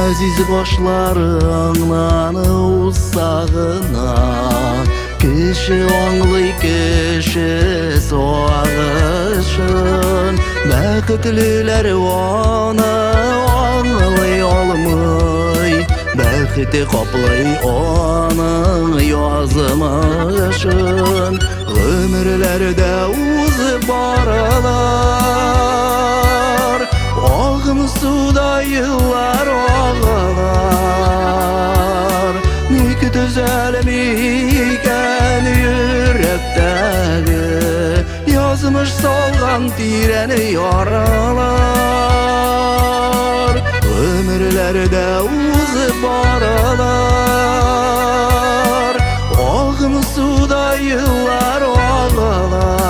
Aziz başlarından ussağına Kişi anlay kişi soğuşun Bəxtliler ona anlay olmay Bəxti qaplay onun yazmışın Ömürlerde uzib baralar Ağım suda yıllar ağlar Nik düzelmeyken yürekteki Yazmış solgan tireni yaralar Ömürlerde uzib baralar Ağım suda yıllar ağlar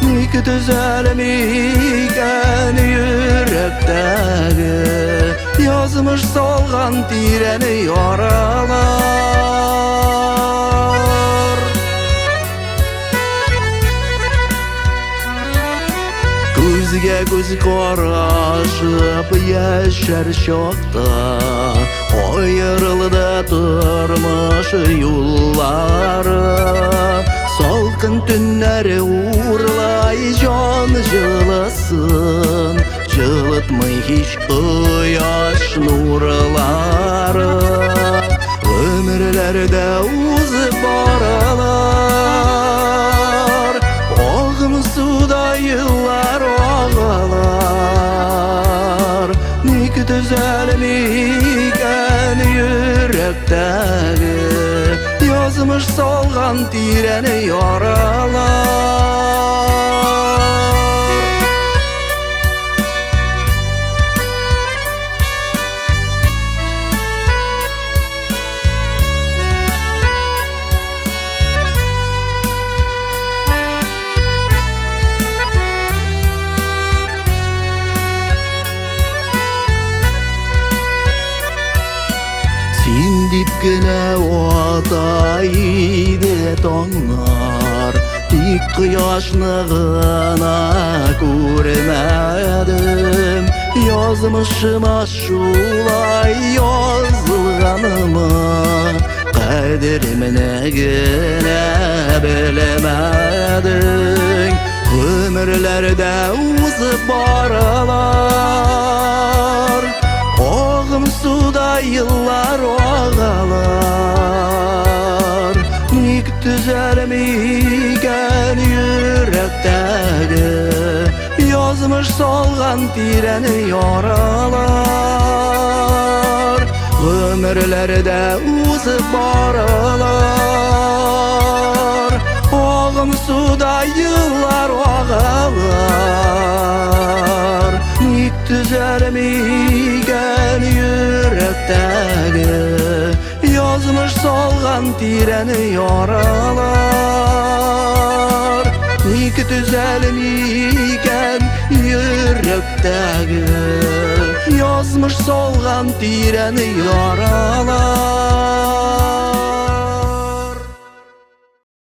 Nik düzelmeyken yürekteki Yazmış solgan tireni yaralar Gözge göz qarashib yaşar şokta Ayrıldı durmuş yolları Salkın tünleri uğurlay can жылысын Жылытmay hiç yaş nurları Ömürlerde uzib baralar Ağım suda yıllar ağlar Nik düzelmeyken yürekteki Yazmış solgan tireni yaralar Dipkine otaydı tonlar Dik kıyaşlığına görmedim Yazmışıma şulay yazılganımı Kaderimine gene bilemedin Ömürlerde uzib baralar Ağım suda yıllar ağlar Nik düzelmeyken yürekteki Yazmış solgan tireni yaralar Ömürlerde uzib baralar Ağım suda yıllar ağlar Nik düzelmeyken yürekteki Yazmış solgan tireni yaralar Nik düzelmeyken yürekteki Yazmış solgan tireni yaralar